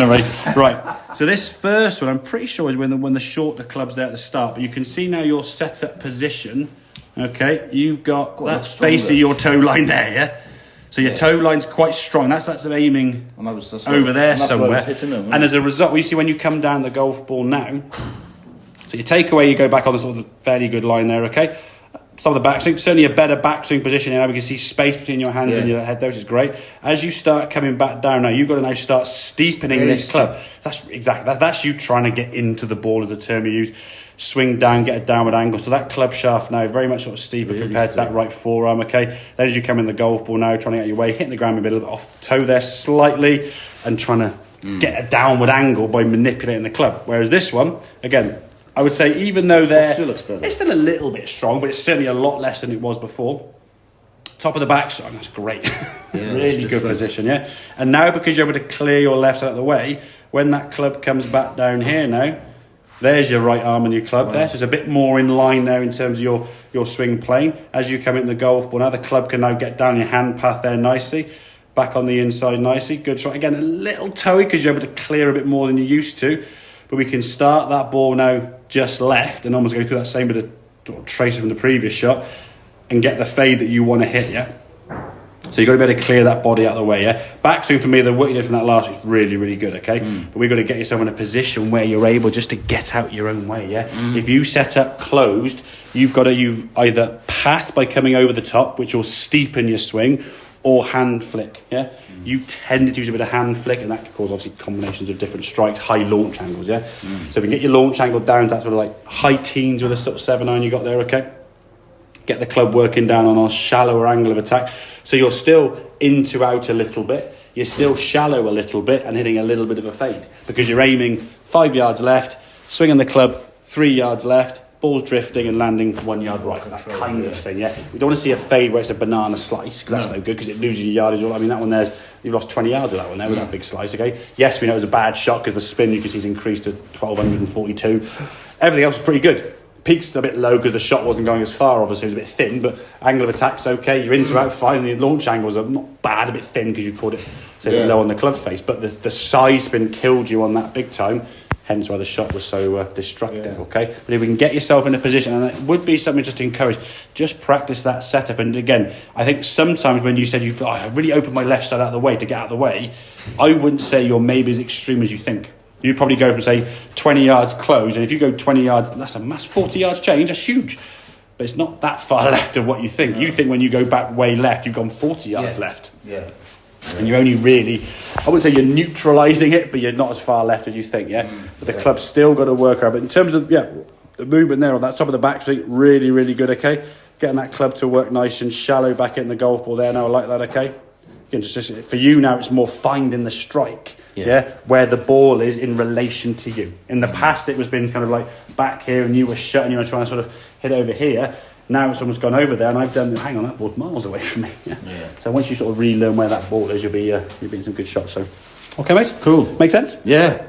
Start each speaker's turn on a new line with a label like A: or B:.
A: wouldn't I? Right. So this first one, I'm pretty sure is when the shorter club's there at the start. But you can see now your setup position. Okay, you've got that's basically your toe line there, yeah. So your toe line's quite strong. That's aiming over there somewhere. And as a result, you see when you come down the golf ball now. So you take away, you go back on the sort of fairly good line there. Okay. Top of the backswing, certainly a better backswing position now. We can see space between your hands and your head there, which is great. As you start coming back down now, you've got to now start steepening this club. That's exactly that's you trying to get into the ball, as the term you use. Swing down, get a downward angle. So that club shaft now very much sort of steeper compared to that right forearm. Okay, then as you come in the golf ball now, trying to get your way, hitting the ground a bit off the toe there slightly, and trying to get a downward angle by manipulating the club. Whereas this one, again, I would say even though it's still a little bit strong, but it's certainly a lot less than it was before. Top of the backswing, that's great. Really good position, yeah. And now because you're able to clear your left side out of the way, when that club comes back down here now, there's your right arm and your club there. So it's a bit more in line there in terms of your swing plane. As you come in the golf ball, now the club can now get down your hand path there nicely. Back on the inside nicely. Good shot. Again, a little toey because you're able to clear a bit more than you used to. But we can start that ball now just left and almost go through that same bit of tracer from the previous shot and get the fade that you want to hit, yeah? So you've got to be able to clear that body out of the way, yeah? Backswing for me, the work you did from that last is really, really good, okay? But we've got to get yourself in a position where you're able just to get out your own way, yeah? If you set up closed, you've got to either path by coming over the top, which will steepen your swing, or hand flick, yeah? You tend to use a bit of hand flick, and that can cause obviously combinations of different strikes, high launch angles, yeah? So we can get your launch angle down to that sort of like high teens with a sort of 7-iron you got there, okay? Get the club working down on a shallower angle of attack. So you're still in to out a little bit, you're still shallow a little bit and hitting a little bit of a fade because you're aiming 5 yards left, swinging the club 3 yards left, ball's drifting and landing 1 yard right, that kind of thing, yeah. We don't want to see a fade where it's a banana slice because that's no good because it loses your yardage. I mean, that one there's, you've lost 20 yards with that one there with that big slice, okay. Yes, we know it was a bad shot because the spin you can see is increased to 1242. Everything else is pretty good. Peak's a bit low because the shot wasn't going as far, obviously it was a bit thin, but angle of attack's okay. You're into out fine, the launch angles are not bad, a bit thin because you caught it a bit low on the club face, but the side spin killed you on that big time, hence why the shot was so destructive, okay? But if we can get yourself in a position, and it would be something just to encourage, just practice that setup. And again, I think sometimes when you said I really opened my left side out of the way to get out of the way, I wouldn't say you're maybe as extreme as you think. You'd probably go from, say, 20 yards close, and if you go 20 yards, that's a mass 40 yards change, that's huge. But it's not that far left of what you think. You think when you go back way left, you've gone 40 yards left. Yeah. And you're only really, I wouldn't say you're neutralising it, but you're not as far left as you think, yeah? But the club's still got to work out. But in terms of, the movement there on that top of the backswing, really, really good, okay? Getting that club to work nice and shallow back in the golf ball there now, I like that, okay? Again, just for you now, it's more finding the strike. Yeah, where the ball is in relation to you. In the past, it was been kind of like back here, and you were shut, and you were trying to sort of hit over here. Now it's almost gone over there, and I've done. Hang on, that ball's miles away from me. Yeah. So once you sort of relearn where that ball is, you'll be in some good shots. So, okay, mate.
B: Cool.
A: Make sense?
B: Yeah.